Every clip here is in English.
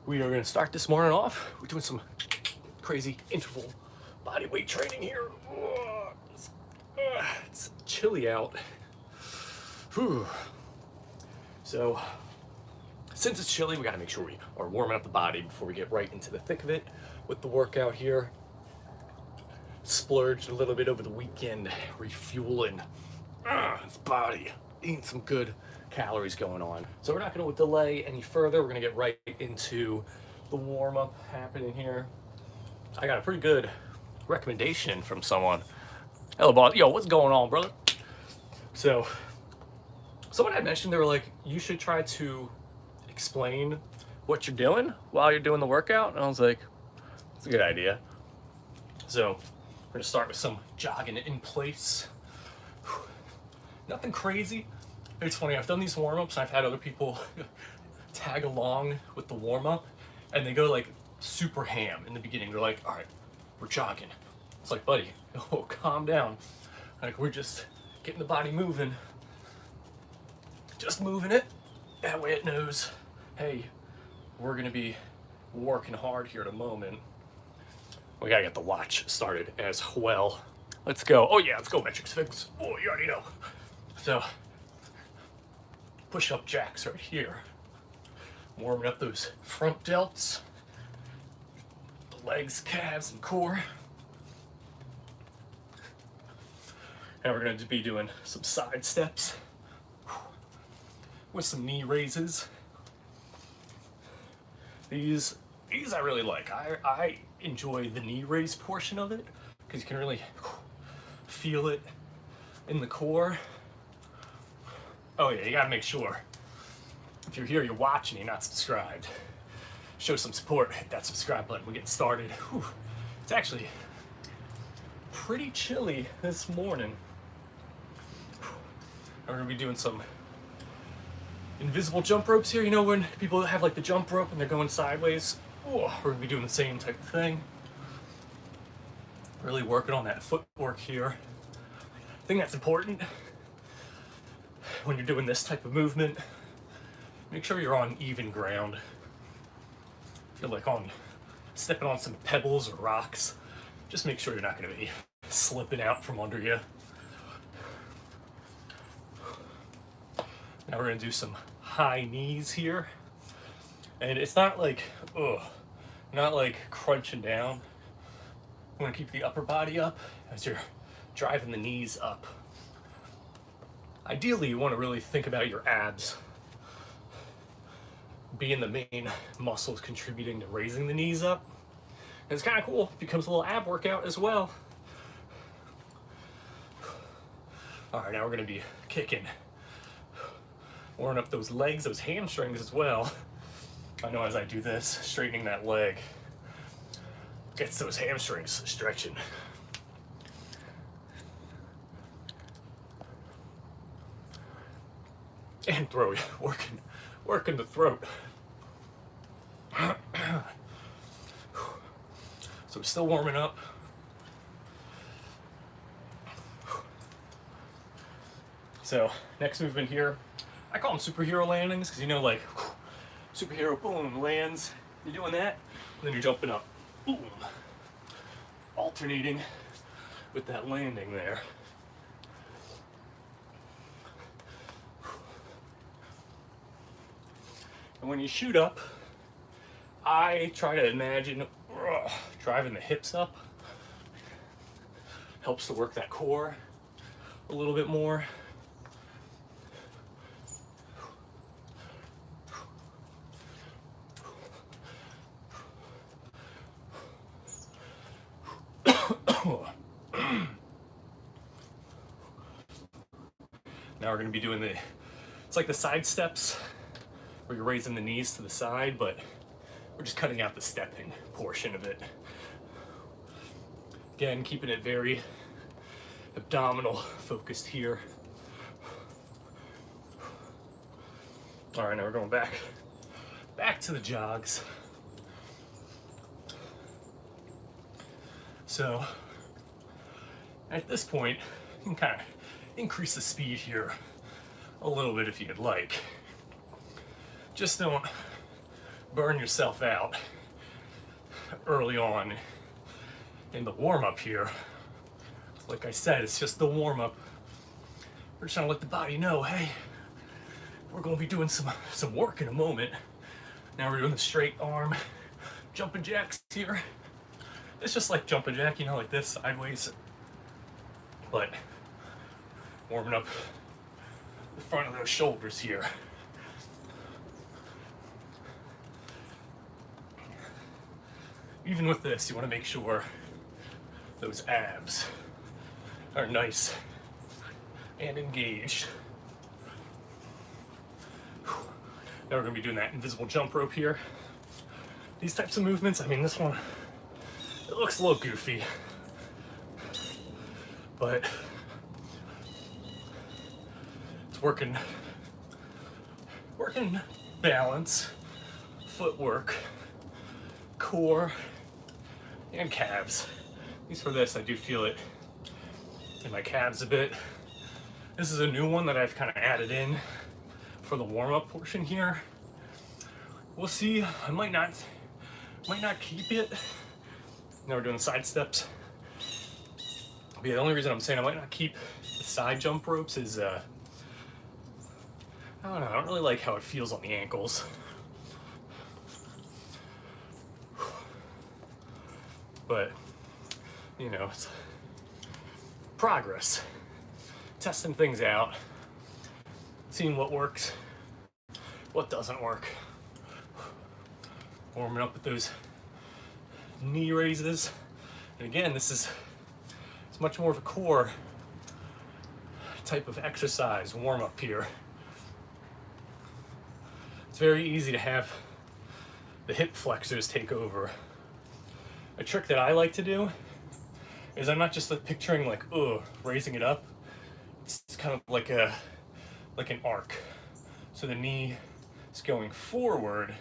We are going to start this morning off. We're doing some crazy interval body weight training here. It's chilly out. Whew. So, since it's chilly, we got to make sure we are warming up the body before we get right into the thick of it with the workout here. Splurged a little bit over the weekend, refueling this body, eating some good calories going on. So we're not going to delay any further. We're going to get right into the warm-up happening here. I got a pretty good recommendation from someone. Hello, boss. Yo, what's going on, brother? So someone had mentioned, they were like, you should try to explain what you're doing while you're doing the workout. And I was like, that's a good idea. So we're going to start with some jogging in place. Nothing crazy. It's funny, I've done these warm-ups and I've had other people tag along with the warm-up and they go like super ham in the beginning. They're like, all right, we're jogging. It's like, buddy, oh, calm down. Like, we're just getting the body moving. Just moving it. That way it knows, hey, we're gonna be working hard here in a moment. We gotta get the watch started as well. Let's go. Oh yeah, let's go, metrics fix. Oh, you already know. So, push-up jacks right here. Warming up those front delts, the legs, calves, and core. And we're going to be doing some side steps with some knee raises. These I really like. I enjoy the knee raise portion of it because you can really feel it in the core. Oh yeah, you gotta make sure, if you're here, you're watching, you're not subscribed. Show some support, hit that subscribe button, we're getting started. Whew. It's actually pretty chilly this morning. We're gonna be doing some invisible jump ropes here. You know when people have like the jump rope and they're going sideways? We're gonna be doing the same type of thing. Really working on that footwork here. I think that's important. When you're doing this type of movement, make sure you're on even ground. If you're like stepping on some pebbles or rocks, just make sure you're not going to be slipping out from under you. Now we're going to do some high knees here. And it's not like, not like crunching down. You want to keep the upper body up as you're driving the knees up. Ideally, you want to really think about your abs being the main muscles contributing to raising the knees up. And it's kind of cool. It becomes a little ab workout as well. All right, now we're going to be kicking. Warming up those legs, those hamstrings as well. I know as I do this, straightening that leg gets those hamstrings stretching. And throat, working the throat. So we're still warming up. So next movement here, I call them superhero landings because you know, like superhero boom lands. You're doing that, and then you're jumping up, boom, alternating with that landing there. And when you shoot up, I try to imagine driving the hips up. Helps to work that core a little bit more. Now we're going to be doing it's like the side steps where you're raising the knees to the side, but we're just cutting out the stepping portion of it. Again, keeping it very abdominal focused here. All right, now we're going back to the jogs. So at this point, you can kind of increase the speed here a little bit if you'd like. Just don't burn yourself out early on in the warm-up here. Like I said, it's just the warm-up. We're just trying to let the body know, hey, we're gonna be doing some work in a moment. Now we're doing the straight arm jumping jacks here. It's just like jumping jack, you know, like this, sideways. But warming up the front of those shoulders here. Even with this, you want to make sure those abs are nice and engaged. Now we're going to be doing that invisible jump rope here. These types of movements, I mean, this one, it looks a little goofy, but it's working balance, footwork, core, and calves. At least for this, I do feel it in my calves a bit. This is a new one that I've kind of added in for the warm-up portion here. We'll see. I might not keep it. Now we're doing side steps. But yeah, the only reason I'm saying I might not keep the side jump ropes is I don't know, I don't really like how it feels on the ankles. But, you know, it's progress. Testing things out. Seeing what works, what doesn't work. Warming up with those knee raises. And again, it's much more of a core type of exercise, warm up here. It's very easy to have the hip flexors take over. A trick that I like to do is I'm not just like picturing like, raising it up. It's kind of like an arc. So the knee is going forward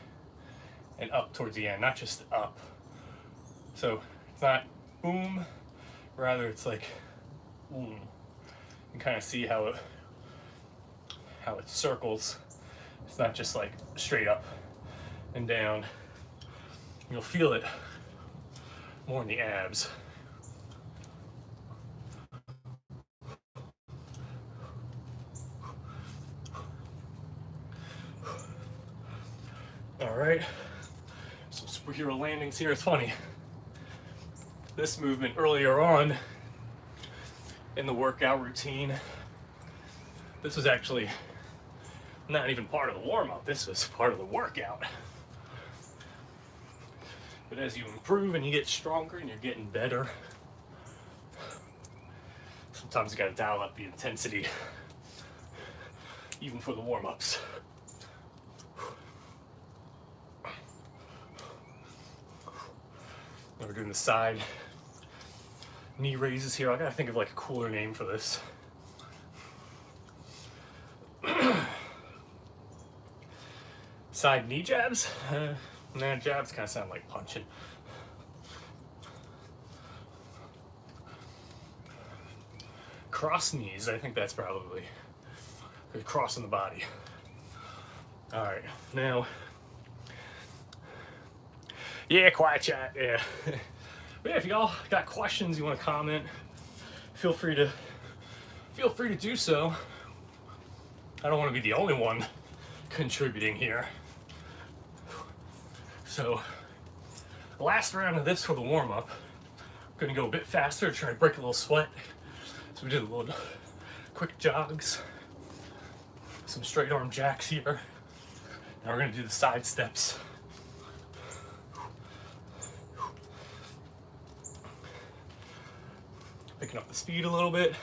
and up towards the end, not just up. So it's not boom, rather it's like boom. You can kind of see how it circles. It's not just like straight up and down. You'll feel it more in the abs. All right, some superhero landings here. It's funny. This movement earlier on in the workout routine, this was actually not even part of the warm-up. This was part of the workout. But as you improve and you get stronger and you're getting better, sometimes you gotta dial up the intensity, even for the warm-ups. Now we're doing the side knee raises here. I gotta think of like a cooler name for this. Side knee jabs? Nah, jabs kind of sound like punching. Cross knees, I think that's probably crossing the body. All right, now, yeah, quiet chat, yeah. But yeah, if y'all got questions, you want to comment, feel free to do so. I don't want to be the only one contributing here. So, the last round of this for the warm-up, I'm gonna go a bit faster, try to break a little sweat. So we did a little quick jogs, some straight arm jacks here. Now we're gonna do the side steps. Picking up the speed a little bit.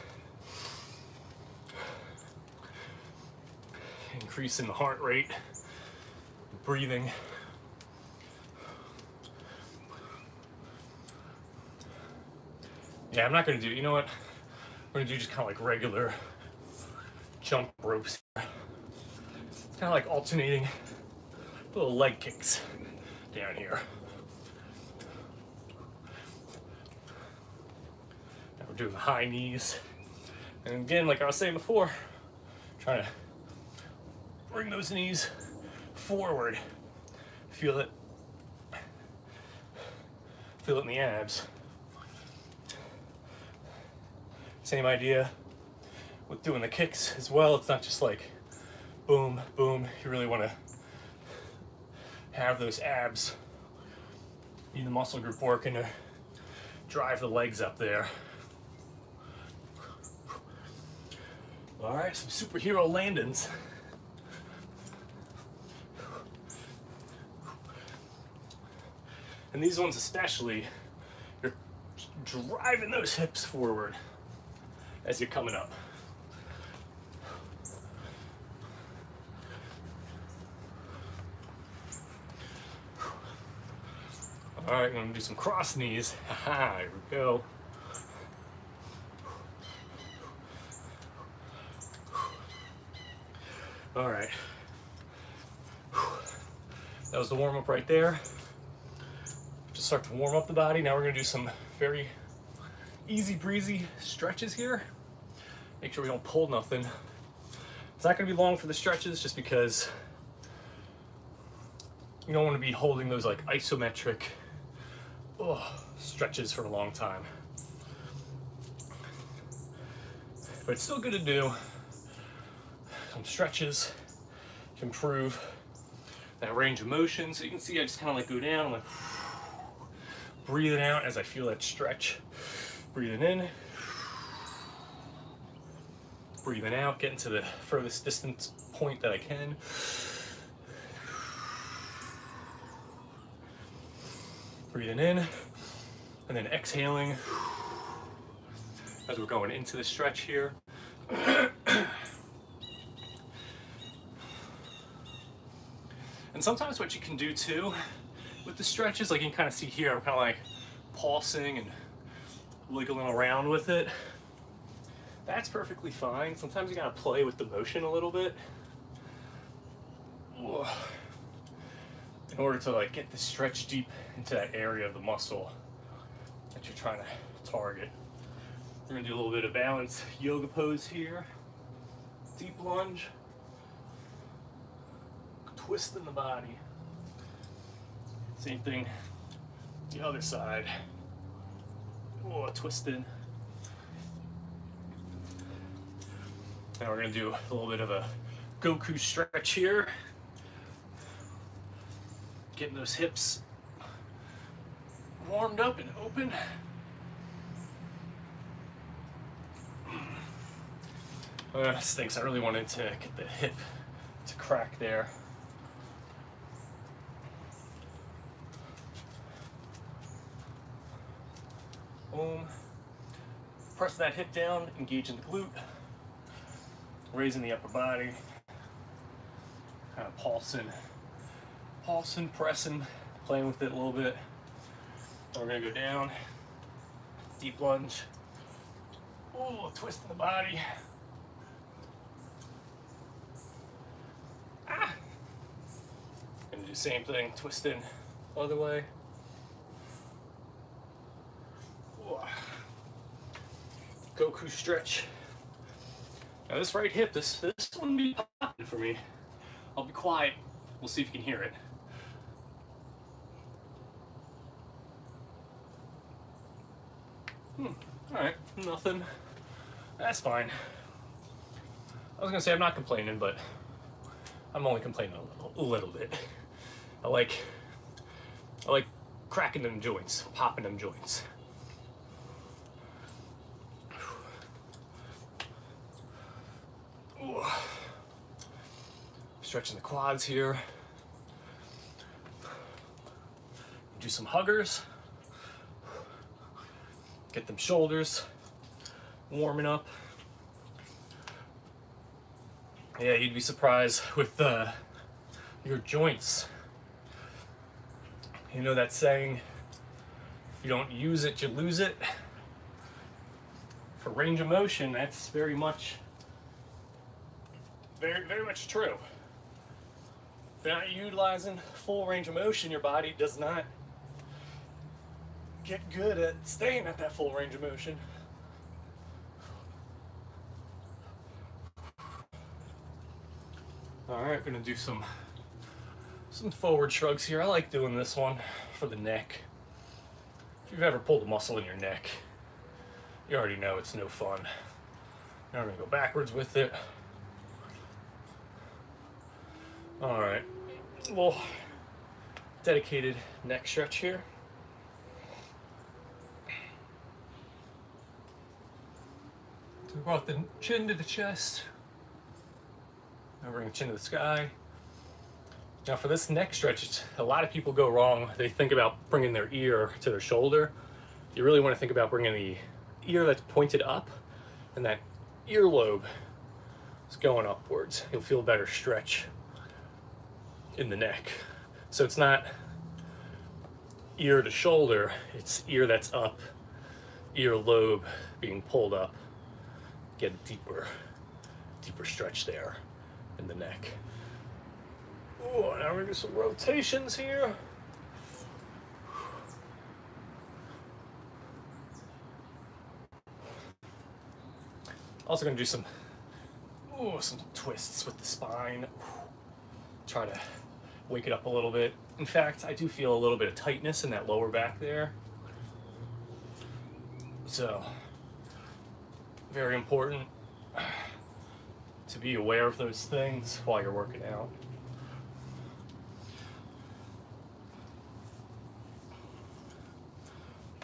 Increasing the heart rate, breathing. Yeah, I'm not gonna do, you know what? We're gonna do just kind of like regular jump ropes. It's kind of like alternating little leg kicks down here. Now we're doing the high knees. And again, like I was saying before, trying to bring those knees forward. feel it. Feel it in the abs. Same idea with doing the kicks as well. It's not just like boom, boom. You really want to have those abs, need the muscle group working to drive the legs up there. All right, some superhero landings. And these ones especially, you're driving those hips forward as you're coming up. All right, I'm gonna do some cross knees. Haha, here we go. All right. That was the warm up right there. Just start to warm up the body. Now we're gonna do some very easy breezy stretches here. Make sure we don't pull nothing. It's not gonna be long for the stretches just because you don't wanna be holding those like isometric stretches for a long time. But it's still good to do some stretches to improve that range of motion. So you can see I just kind of like go down, I'm like breathing out as I feel that stretch. Breathing in, breathing out, getting to the furthest distance point that I can. Breathing in, and then exhaling as we're going into the stretch here. And sometimes what you can do too with the stretches, like you can kind of see here, I'm kind of like pulsing and wiggling around with it. That's perfectly fine. Sometimes you gotta play with the motion a little bit in order to like get the stretch deep into that area of the muscle that you're trying to target. We're gonna do a little bit of balance yoga pose here. Deep lunge. Twisting the body. Same thing, the other side. Twisting. Now we're gonna do a little bit of a Goku stretch here. Getting those hips warmed up and open. Stinks, I really wanted to get the hip to crack there. Boom. Press that hip down, engaging the glute, raising the upper body, kind of pulsing, pressing, playing with it a little bit. Then we're gonna go down, deep lunge, twisting the body. Gonna do the same thing, twisting other way. Goku stretch. Now this right hip, this wouldn't be popping for me. I'll be quiet. We'll see if you can hear it. Alright, nothing. That's fine. I was gonna say I'm not complaining, but I'm only complaining a little bit. I like cracking them joints, popping them joints. Stretching the quads here. Do some huggers. Get them shoulders warming up. Yeah, you'd be surprised with your joints. You know that saying, if you don't use it, you lose it? For range of motion, that's very much true. If you're not utilizing full range of motion, your body does not get good at staying at that full range of motion. All right, gonna do some Some forward shrugs here. I like doing this one for the neck. If you've ever pulled a muscle in your neck, you already know it's no fun. Now we're gonna go backwards with it. All right, well, dedicated neck stretch here. So we brought the chin to the chest. Now bring the chin to the sky. Now for this neck stretch, a lot of people go wrong. They think about bringing their ear to their shoulder. You really want to think about bringing the ear that's pointed up, and that earlobe is going upwards. You'll feel a better stretch in the neck. So it's not ear to shoulder, it's ear that's up, earlobe being pulled up. Get a deeper stretch there in the neck. Oh, now we're gonna do some rotations here. Also gonna do some twists with the spine. Try to wake it up a little bit. In fact, I do feel a little bit of tightness in that lower back there. So, very important to be aware of those things while you're working out.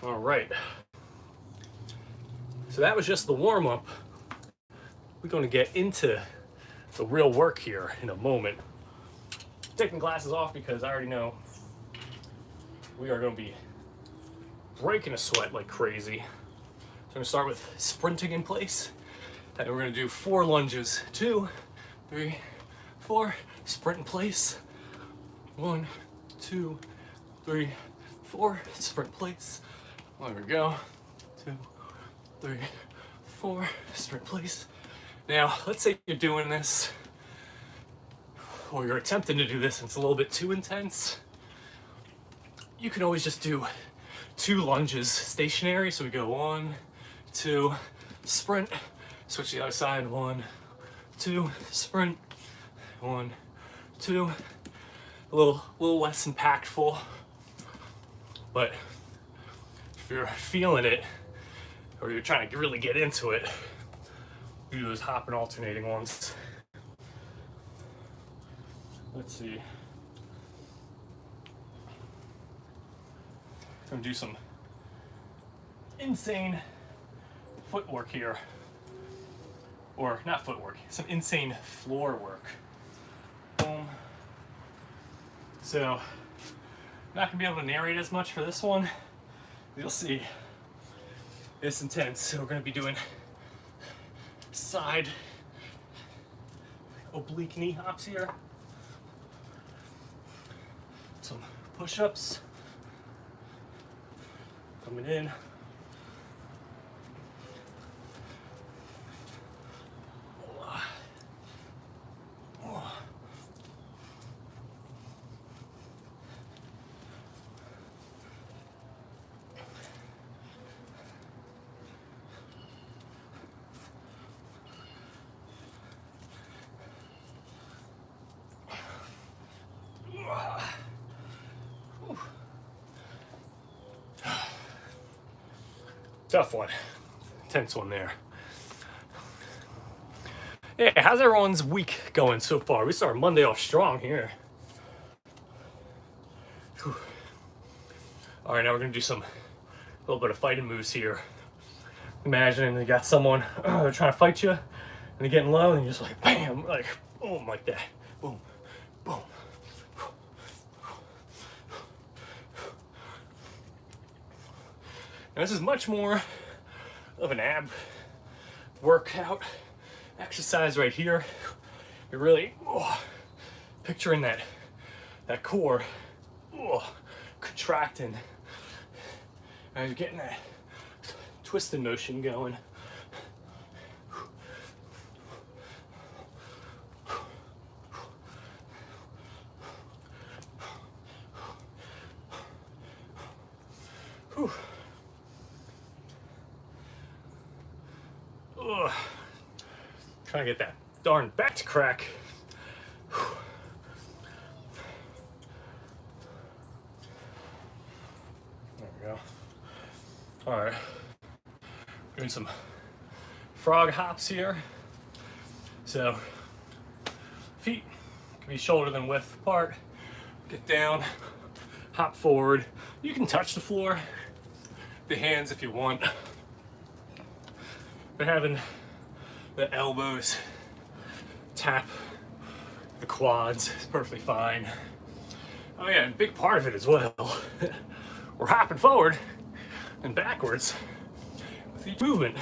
All right. So that was just the warm-up. We're going to get into the real work here in a moment. Taking glasses off because I already know we are going to be breaking a sweat like crazy. So I'm going to start with sprinting in place. And we're going to do 4 lunges. 2, 3, 4. Sprint in place. 1, 2, 3, 4. Sprint in place. There we go. 2, 3, 4. Sprint in place. Now, let's say you're doing this, or you're attempting to do this, and it's a little bit too intense. You can always just do 2 lunges stationary. So we go 1, 2, sprint, switch to the other side, 1, 2, sprint, 1, 2. A little less impactful, but if you're feeling it, or you're trying to really get into it, you do those hop and alternating ones. Let's see. I'm gonna do some insane footwork here. Or not footwork, some insane floor work. Boom. So, not gonna be able to narrate as much for this one. You'll see it's intense. So we're gonna be doing side oblique knee hops here. Some push-ups. Coming in. Tough one. Tense one there. Yeah, how's everyone's week going so far? We started Monday off strong here. Whew. All right, now we're gonna do a little bit of fighting moves here. Imagining you got someone they're trying to fight you, and they're getting low, and you're just like bam, like boom, like that, boom, boom. Now this is much more of an ab workout exercise right here. You're really picturing that core contracting, and you're getting that twisting motion going. Whew. Trying to get that darn back to crack. go. All right, doing some frog hops here. So feet can be shoulder than width apart. Get down, hop forward. You can touch the floor, the hands if you want, but having the elbows tap the quads is perfectly fine. Oh yeah, and a big part of it as well, we're hopping forward and backwards with each movement.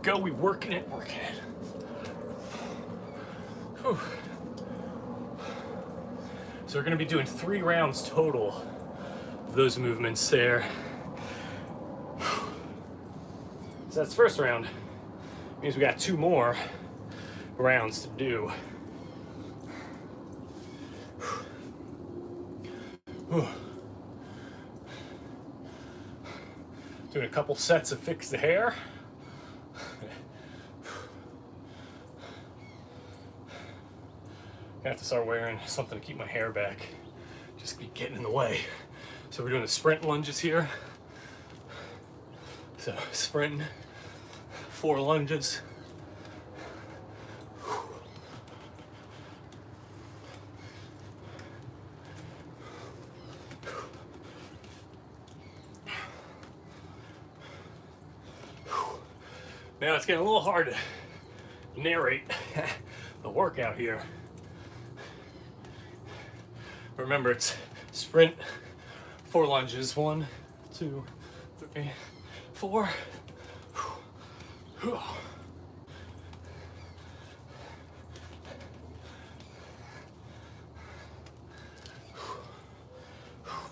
Go, we working it. Whew. So we're gonna be doing 3 rounds total of those movements there. So that's the first round. Means we got 2 more rounds to do. Doing a couple sets of fix the hair. I have to start wearing something to keep my hair back. Just be getting in the way. So we're doing the sprint lunges here. So sprinting, 4 lunges. Now it's getting a little hard to narrate the workout here. Remember, it's sprint, 4 lunges. 1, 2, 3, 4.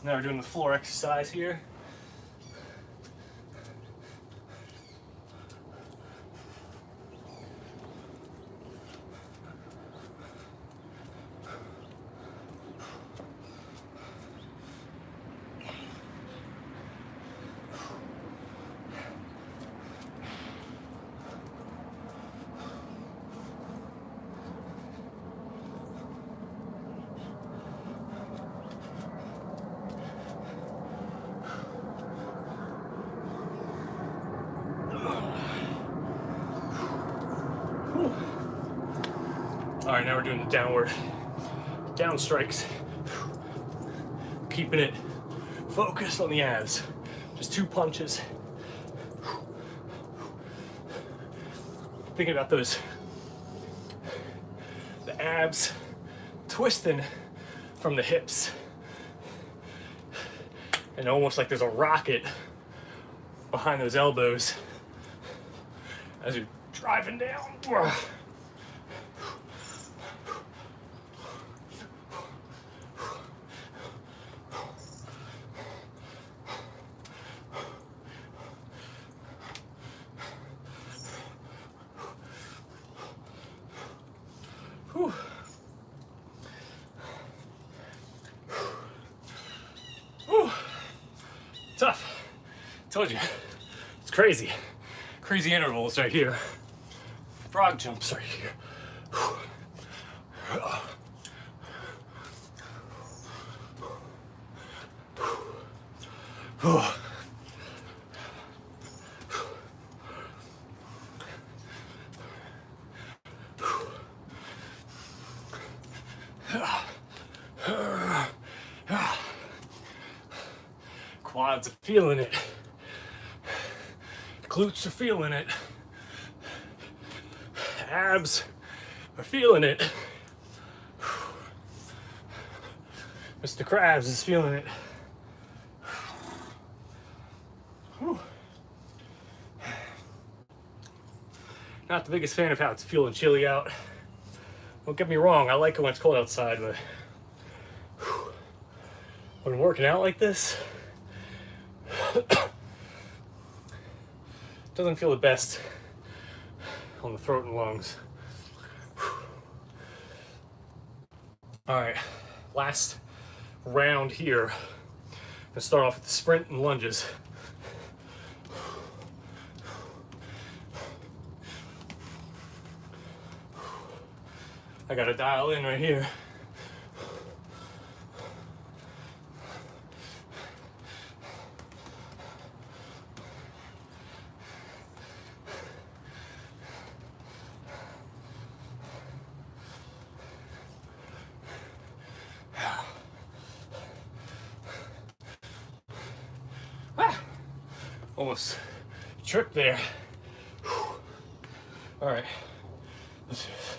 Now we're doing the floor exercise here. All right, now we're doing the down strikes. Keeping it focused on the abs. Just 2 punches. Thinking about the abs twisting from the hips. And almost like there's a rocket behind those elbows as you're driving down. Whew. Whew. Tough. Told you. It's crazy. Crazy intervals right here. Frog jumps right here. Quads are feeling it. Glutes are feeling it. Abs are feeling it. Mr. Krabs is feeling it. Whew. Not the biggest fan of how it's feeling chilly out. Don't get me wrong, I like it when it's cold outside, but when working out like this, doesn't feel the best on the throat and lungs. All right, last round here. I'm gonna start off with the sprint and lunges. I gotta dial in right here. Almost tripped there. All right, let's do this.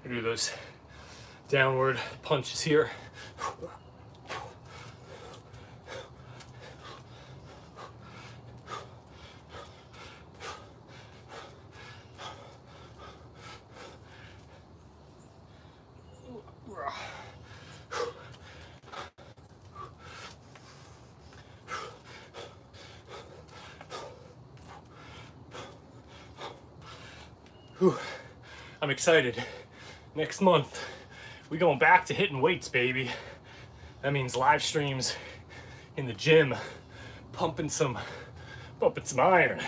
Do those downward punches here. I'm excited. Next month, we going back to hitting weights, baby. That means live streams in the gym, pumping some iron.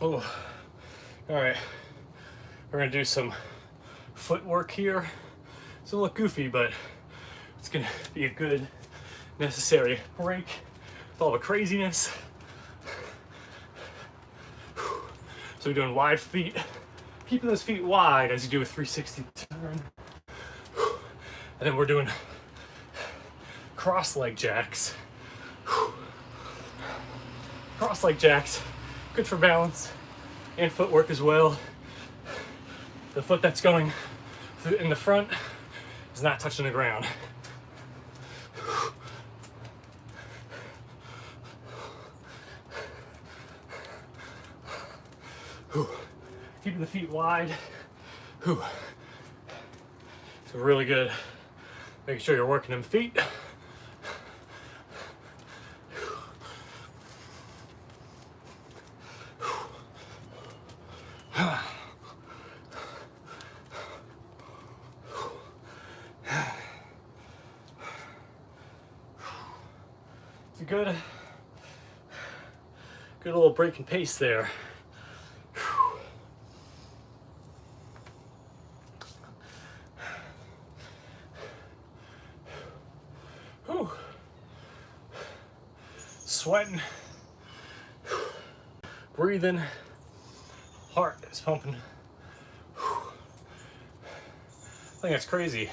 Oh, all right. We're gonna do some footwork here. It's gonna look goofy, but it's gonna be a good, necessary break with all the craziness. So we're doing wide feet, keeping those feet wide as you do a 360 turn. And then we're doing cross leg jacks. Cross leg jacks. Good for balance and footwork as well. The foot that's going in the front is not touching the ground. Keeping the feet wide. It's really good. Making sure you're working them feet. It's a good little break and pace there. Sweating, breathing, heart is pumping. I think that's crazy.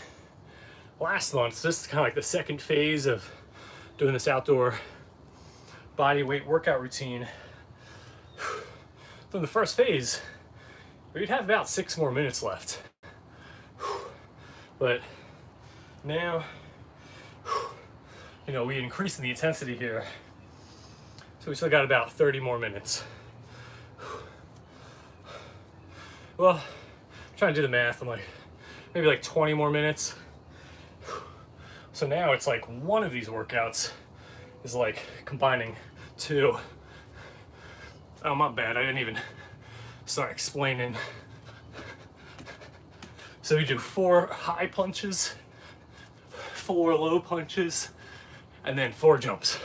Last month, this is kind of like the second phase of doing this outdoor body weight workout routine. From the first phase, we'd have about 6 more minutes left. But now, we increased the intensity here. So we still got about 30 more minutes. Well, I'm trying to do the math. I'm like, maybe like 20 more minutes. So now it's like one of these workouts is like combining two. Oh, my bad. I didn't even start explaining. So we do 4 high punches, 4 low punches, and then 4 jumps.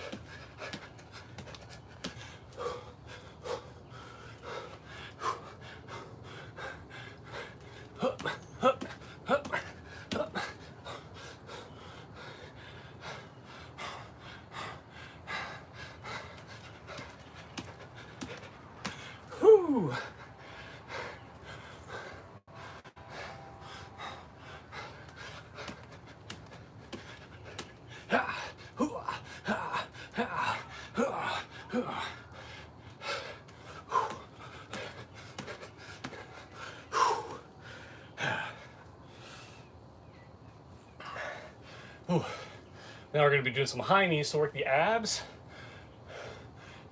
Whew. Now we're going to be doing some high knees to work the abs,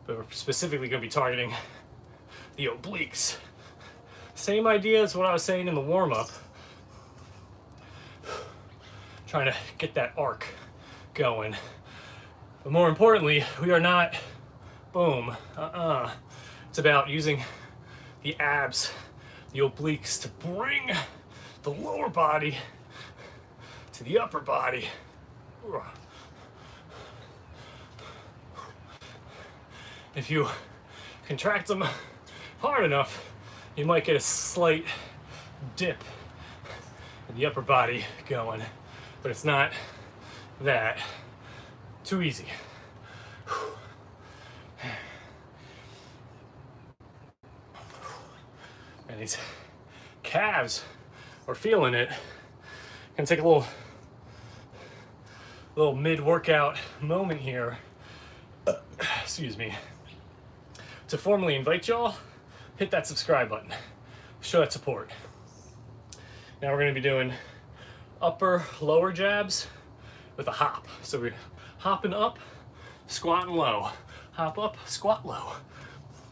but we're specifically going to be targeting the obliques. Same idea as what I was saying in the warm-up. Trying to get that arc going. But more importantly, we are not, boom, It's about using the abs, the obliques, to bring the lower body to the upper body. If you contract them hard enough, you might get a slight dip in the upper body going, but it's not that too easy. And these calves are feeling it. Gonna take a little mid-workout moment here, excuse me, to formally invite y'all, hit that subscribe button, show that support. Now we're gonna be doing upper, lower jabs with a hop. So we're hopping up, squatting low, hop up, squat low,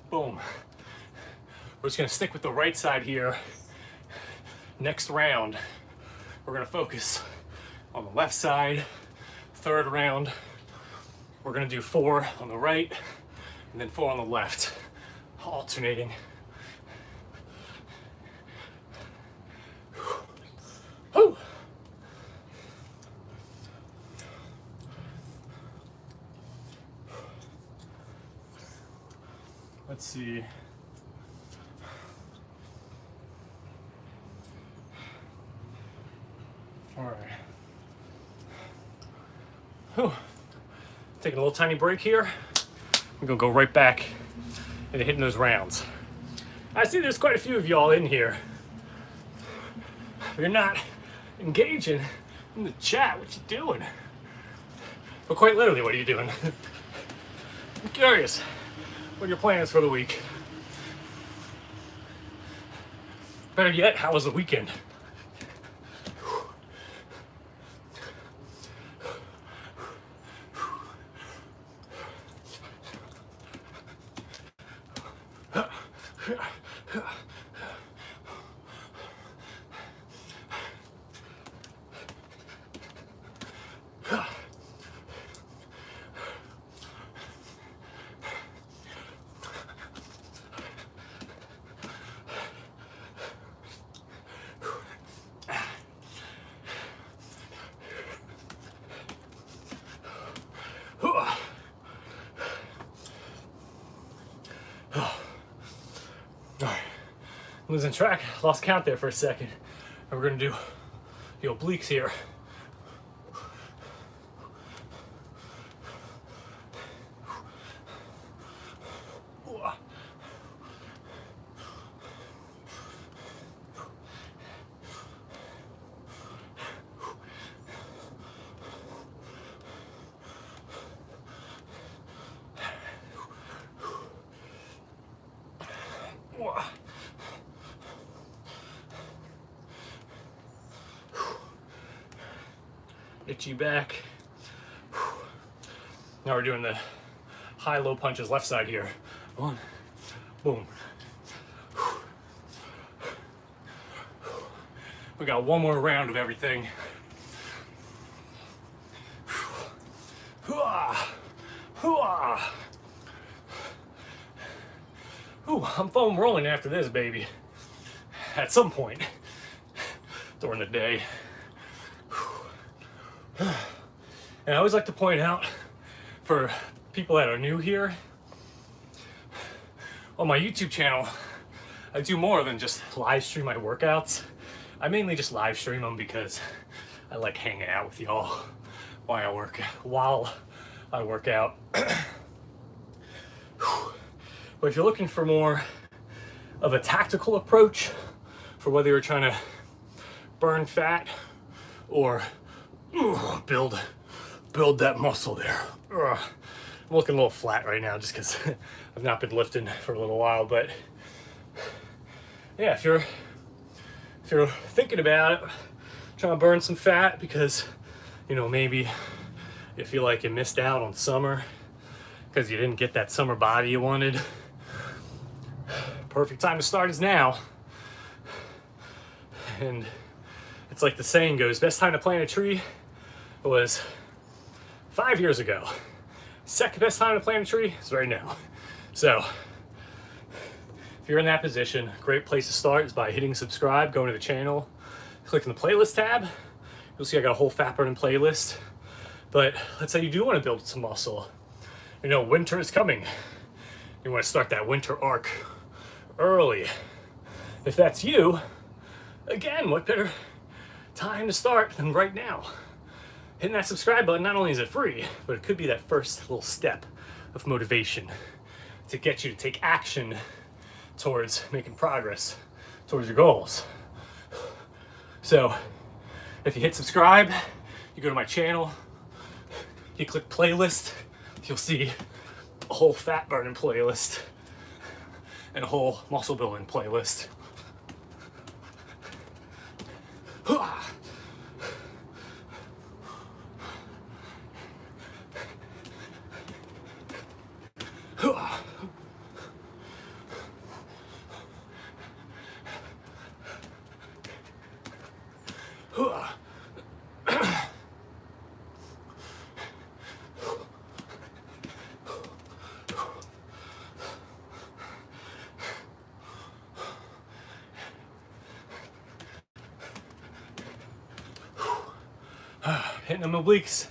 boom. We're just gonna stick with the right side here. Next round, we're gonna focus on the left side. Third round, we're gonna do 4 on the right and then 4 on the left, alternating. Whew. Let's see. All right. Whew. Taking a little tiny break here. We're gonna go right back into hitting those rounds. I see there's quite a few of y'all in here. If you're not engaging in the chat, what you doing? But quite literally, what are you doing? I'm curious what your plans for the week. Better yet, how was the weekend? Losing track, lost count there for a second. And we're gonna do the obliques here. Itchy back. Now we're doing the high-low punches left side here. 1, boom. We got one more round of everything. Ooh, I'm foam rolling after this, baby. At some point during the day. And I always like to point out, for people that are new here, on my YouTube channel, I do more than just live stream my workouts. I mainly just live stream them because I like hanging out with y'all while I work out. But if you're looking for more of a tactical approach for whether you're trying to burn fat or build that muscle there. I'm looking a little flat right now just because I've not been lifting for a little while, but yeah, if you're thinking about it, trying to burn some fat because, you know, maybe you feel like you missed out on summer because you didn't get that summer body you wanted, perfect time to start is now. And it's like the saying goes, best time to plant a tree was 5 years ago. Second best time to plant a tree is right now. So if you're in that position, great place to start is by hitting subscribe, going to the channel, clicking the playlist tab. You'll see I got a whole fat burning playlist. But let's say you do want to build some muscle. You know, winter is coming. You want to start that winter arc early. If that's you, again, what better time to start than right now? Hitting that subscribe button, not only is it free, but it could be that first little step of motivation to get you to take action towards making progress towards your goals. So if you hit subscribe, you go to my channel, you click playlist, you'll see a whole fat burning playlist and a whole muscle building playlist. Hitting them obliques.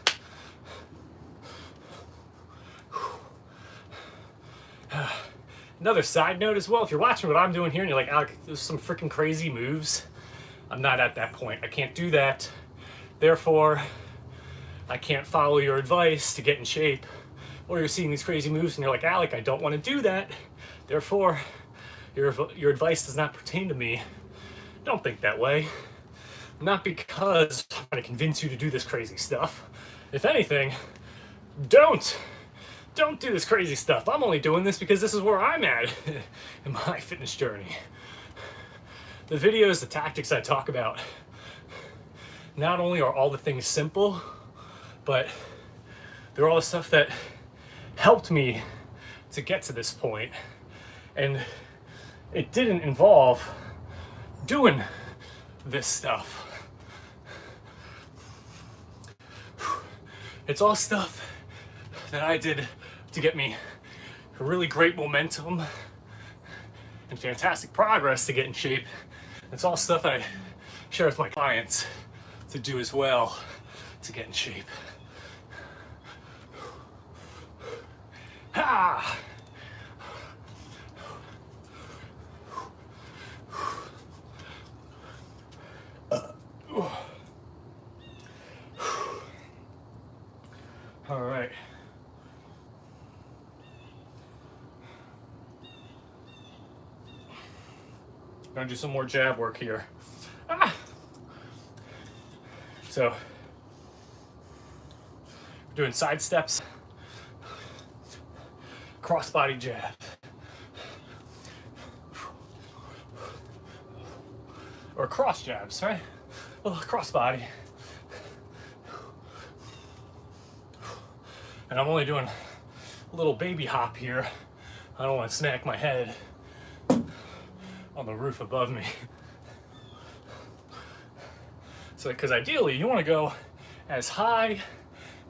Another side note as well, if you're watching what I'm doing here and you're like, Alec, there's some freaking crazy moves, I'm not at that point. I can't do that. Therefore, I can't follow your advice to get in shape. Or you're seeing these crazy moves and you're like, Alec, I don't want to do that. Therefore, your advice does not pertain to me. Don't think that way. Not because I'm trying to convince you to do this crazy stuff. If anything, don't do this crazy stuff. I'm only doing this because this is where I'm at in my fitness journey. The videos, the tactics I talk about, not only are all the things simple, but they're all the stuff that helped me to get to this point. And it didn't involve doing this stuff. It's all stuff that I did to get me really great momentum and fantastic progress to get in shape. It's all stuff I share with my clients to do as well to get in shape. Ha! All right. Gonna do some more jab work here. So, we're doing side steps, cross body jab, or cross jabs, right? Well, cross body. And I'm only doing a little baby hop here. I don't want to smack my head on the roof above me. So, because ideally you want to go as high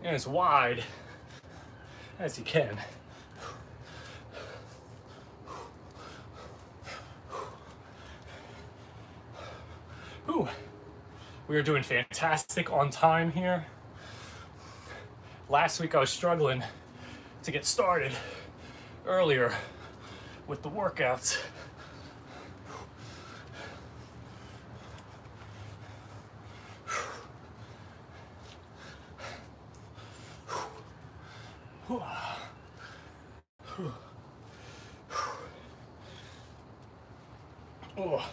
and as wide as you can. Ooh, we are doing fantastic on time here. Last week I was struggling to get started earlier with the workouts. Oh.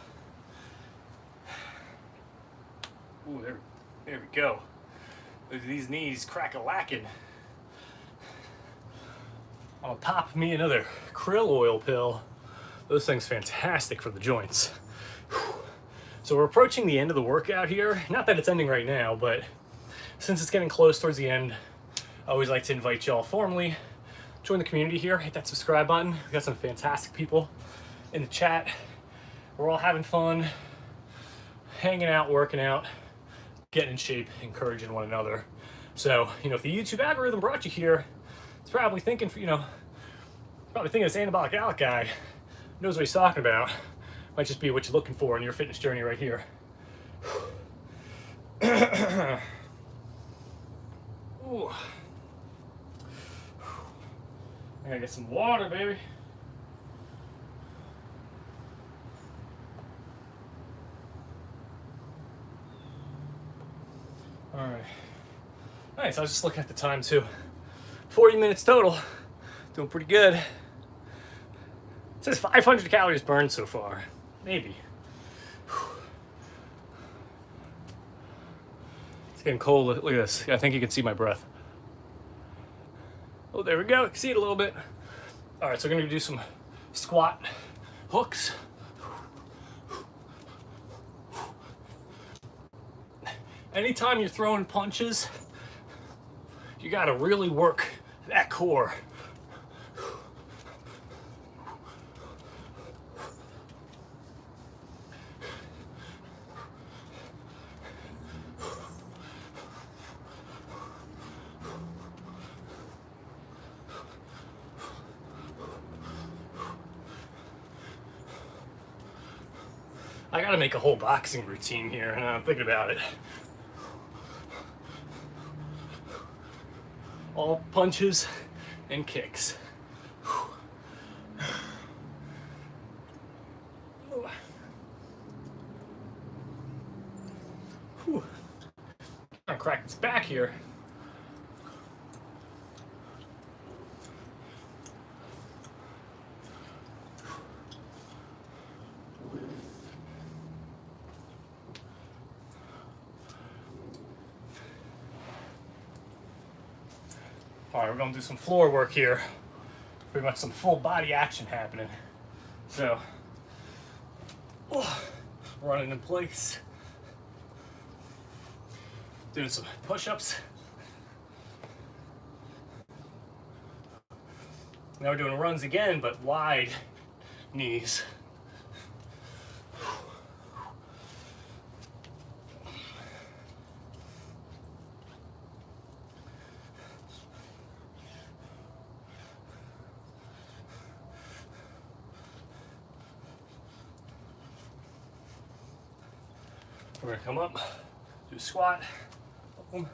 Ooh, there we go. Look at these knees crack-a-lacking. I'll pop me another krill oil pill. Those things fantastic for the joints. So we're approaching the end of the workout here. Not that it's ending right now, but since it's getting close towards the end, I always like to invite y'all formally join the community here. Hit that subscribe button. We got some fantastic people in the chat. We're all having fun, hanging out, working out, getting in shape, encouraging one another. So, if the YouTube algorithm brought you here, it's probably thinking, this Anabolic Alec guy knows what he's talking about. Might just be what you're looking for in your fitness journey right here. Ooh. I gotta get some water, baby. All right. Nice, I was just looking at the time too. 40 minutes total. Doing pretty good. It says 500 calories burned so far. Maybe. It's getting cold. Look at this. I think you can see my breath. Oh, there we go. You can see it a little bit. All right, so we're gonna do some squat hooks. Anytime you're throwing punches, you gotta really work that core. I gotta make a whole boxing routine here, and I'm thinking about it. All punches and kicks. Whew. Trying to crack this back here. All right, we're gonna do some floor work here. Pretty much some full body action happening. So, running in place. Doing some push-ups. Now we're doing runs again, but wide knees. We're gonna come up, do a squat. Boom.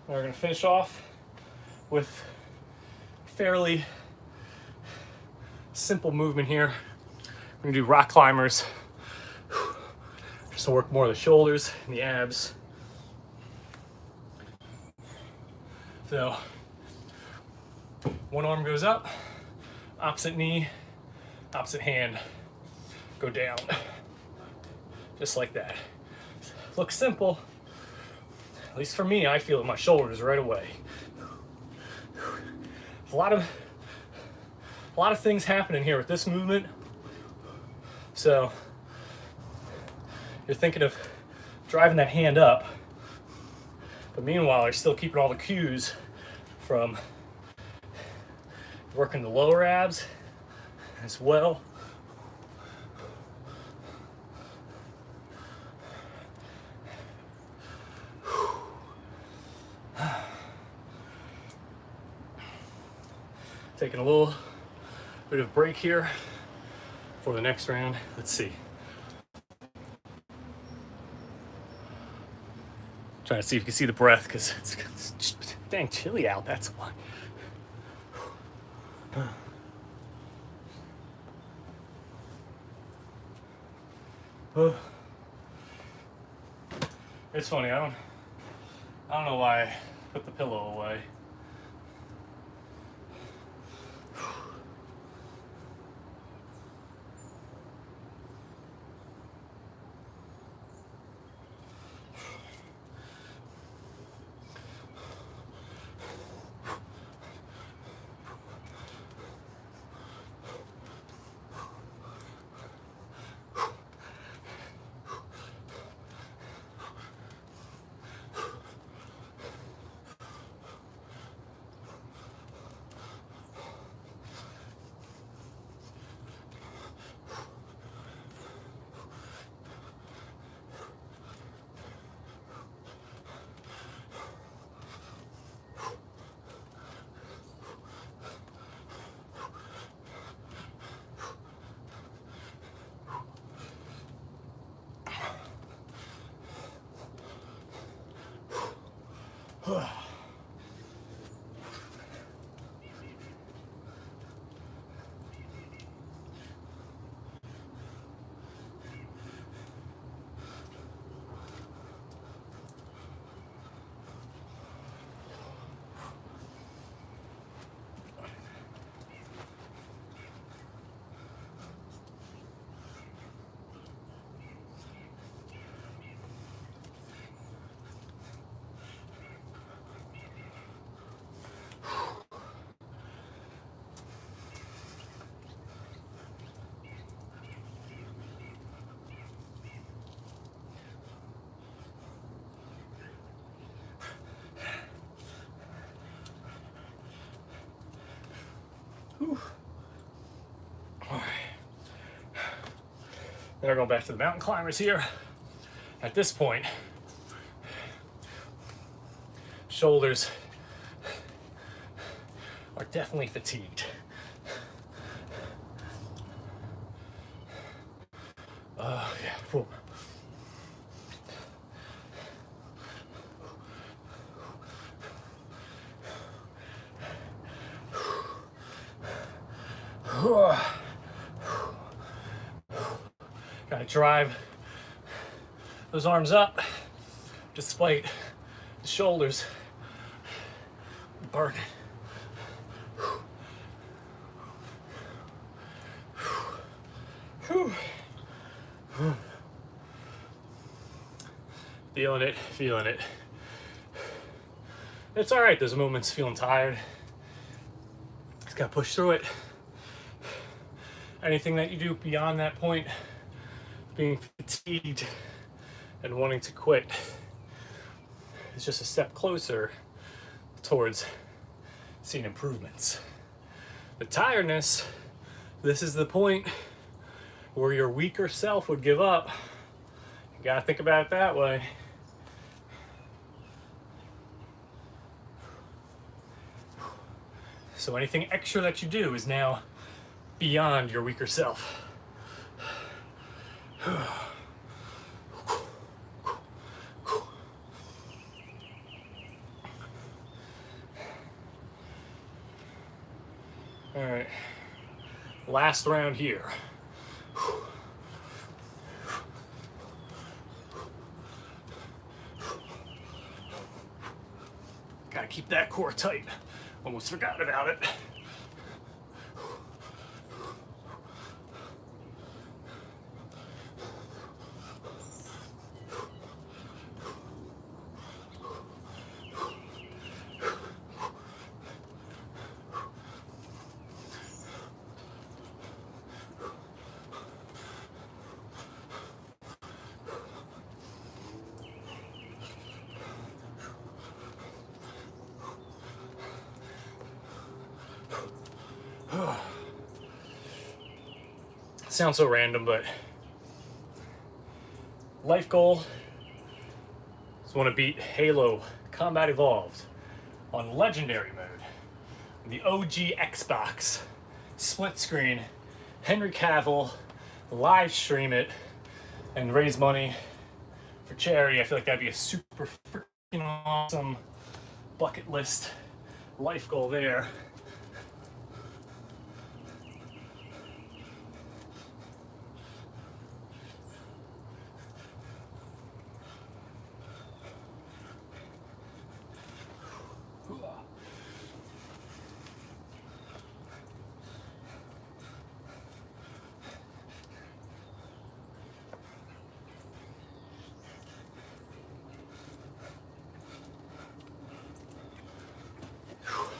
We're going to finish off with fairly simple movement here. We're going to do rock climbers, just to work more of the shoulders and the abs. So one arm goes up, opposite knee, opposite hand, go down, just like that. Looks simple, At least for me, I feel it in my shoulders right away. A lot of things happening here with this movement. So you're thinking of driving that hand up, but meanwhile, you're still keeping all the cues from working the lower abs as well. Taking a little bit of a break here for the next round. Let's see. Trying to see if you can see the breath because it's dang chilly out, that's why. It's funny, I don't know why I put the pillow away. All right. Then we're going back to the mountain climbers here. At this point, shoulders are definitely fatigued. Yeah. Whew. Gotta drive those arms up despite the shoulders burning. Feeling it. It's all right. There's moments feeling tired. Just gotta push through it. Anything that you do beyond that point, being fatigued and wanting to quit, is just a step closer towards seeing improvements. The tiredness, this is the point where your weaker self would give up. You gotta think about it that way. So anything extra that you do is now beyond your weaker self. All right, last round here. Gotta keep that core tight. Almost forgot about it. Sounds so random, but life goal is want to beat Halo Combat Evolved on Legendary mode, the OG Xbox, split screen, Henry Cavill, live stream it, and raise money for charity. I feel like that'd be a super freaking awesome bucket list life goal there.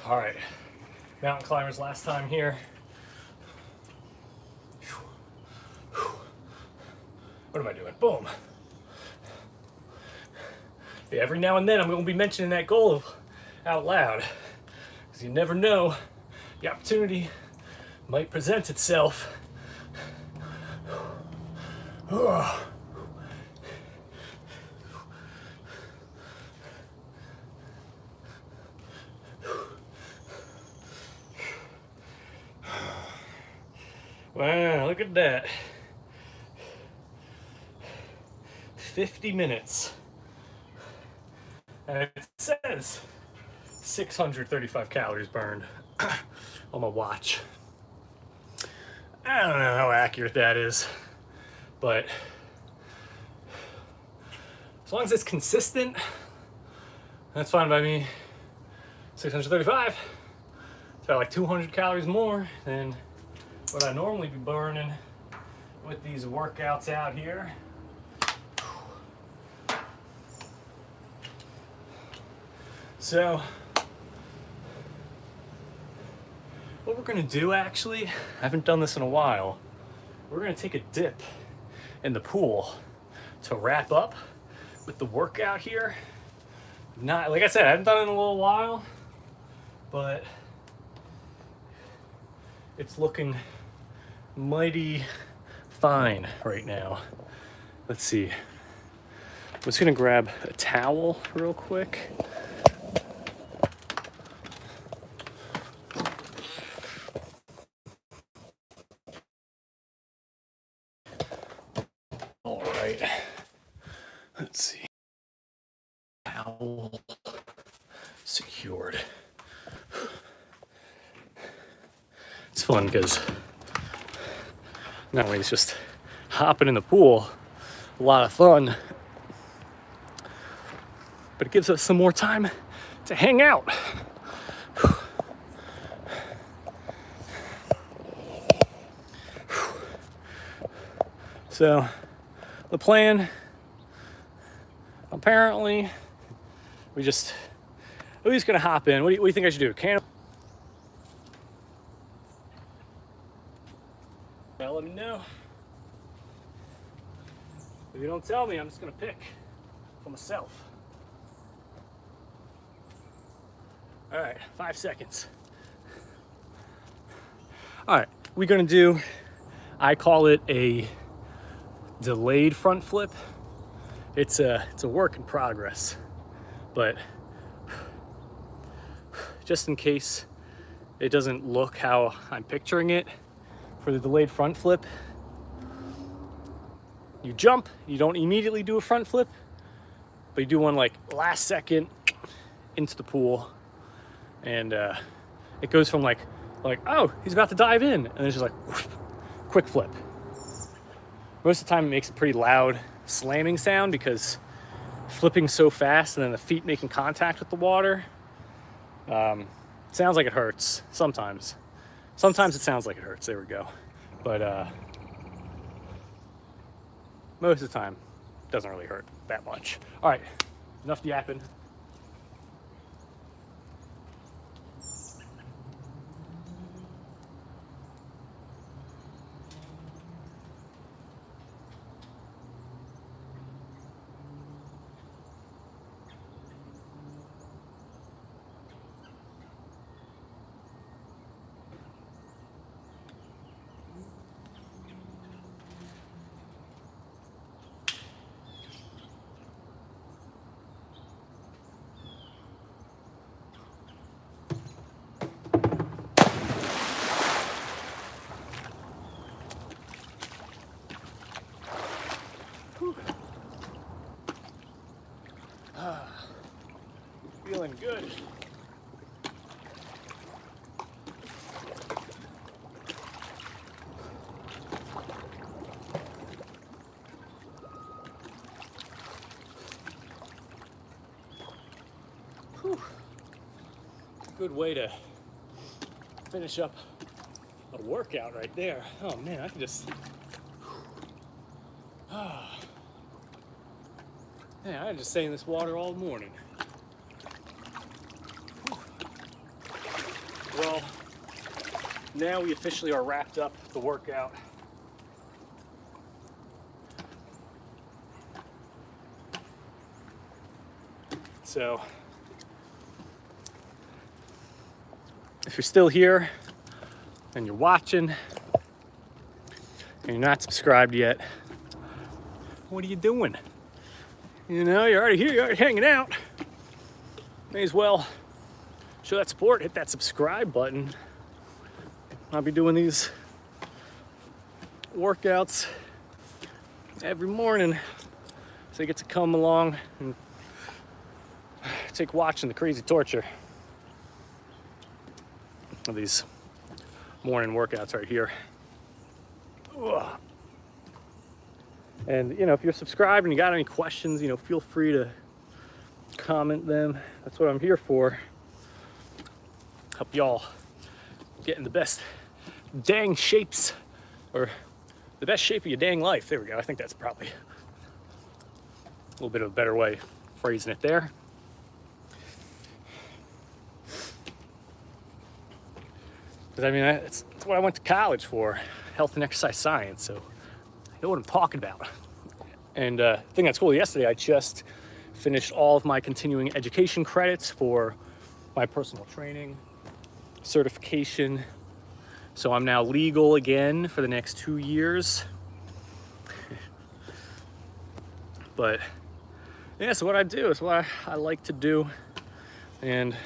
All right, mountain climbers last time here. What am I doing? Boom. Yeah, every now and then I'm going to be mentioning that goal out loud, because you never know, the opportunity might present itself. Wow, look at that. 50 minutes. And it says 635 calories burned on my watch. I don't know how accurate that is, but as long as it's consistent, that's fine by me. 635, it's about like 200 calories more than what I normally be burning with these workouts out here. So, what we're gonna do actually, I haven't done this in a while, we're gonna take a dip in the pool to wrap up with the workout here. Not, like I said, I haven't done it in a little while, but it's looking mighty fine right now. Let's see. I'm just gonna grab a towel real quick. All right. Let's see. Towel secured. It's fun because not only is just hopping in the pool a lot of fun, but it gives us some more time to hang out. So the plan, apparently, we're just gonna hop in. What do you think I should do? Well, let me know. If you don't tell me, I'm just gonna pick for myself. All right, 5 seconds. All right, we're gonna do, I call it a delayed front flip. It's a work in progress, but just in case it doesn't look how I'm picturing it, for the delayed front flip, you jump, you don't immediately do a front flip, but you do one like last second into the pool, and it goes from like, oh, he's about to dive in, and it's just like, whoosh, quick flip. Most of the time it makes a pretty loud slamming sound because flipping so fast and then the feet making contact with the water, it sounds like it hurts sometimes. Sometimes it sounds like it hurts, there we go. But most of the time, it doesn't really hurt that much. All right, enough yapping. good way to finish up a workout right there. Oh man, I can just, man, I can just stay in this water all morning. Well, now we officially are wrapped up the workout. So, if you're still here and you're watching and you're not subscribed yet, what are you doing? You know, you're already here, you're already hanging out. May as well show that support, hit that subscribe button. I'll be doing these workouts every morning, so you get to come along and take watching the crazy torture of these morning workouts right here. Ugh. And you know, if you're subscribed and you got any questions, you know, feel free to comment them. That's what I'm here for. Help y'all get in the best dang shapes, or the best shape of your dang life. There we go. I think that's probably a little bit of a better way of phrasing it there. Because I mean, that's what I went to college for, health and exercise science. So I know what I'm talking about. And the thing that's cool, yesterday I just finished all of my continuing education credits for my personal training certification. So I'm now legal again for the next 2 years. But yeah, so what I do is what I like to do, and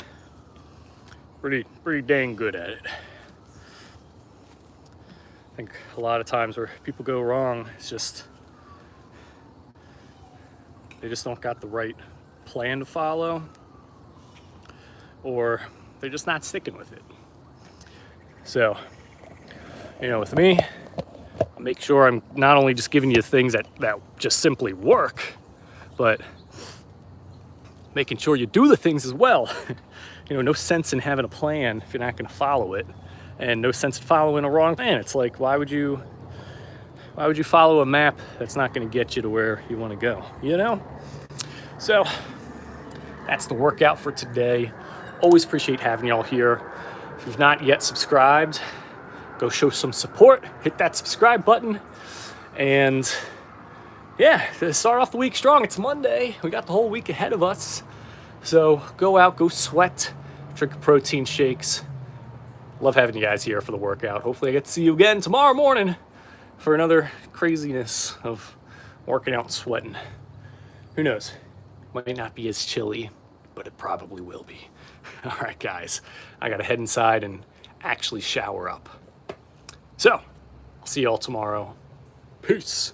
pretty dang good at it. I think a lot of times where people go wrong, it's just they just don't got the right plan to follow, or they're just not sticking with it. So, you know, with me, I make sure I'm not only just giving you things that just simply work, but making sure you do the things as well. You know, no sense in having a plan if you're not going to follow it, and no sense in following a wrong plan. It's like, why would you follow a map that's not going to get you to where you want to go, you know? So that's the workout for today. Always appreciate having y'all here. If you've not yet subscribed, go show some support, hit that subscribe button, and yeah, to start off the week strong. It's Monday. We got the whole week ahead of us. So go out, go sweat, drink protein shakes. Love having you guys here for the workout. Hopefully I get to see you again tomorrow morning for another craziness of working out and sweating. Who knows? Might not be as chilly, but it probably will be. All right, guys. I got to head inside and actually shower up. So, I'll see y'all tomorrow. Peace.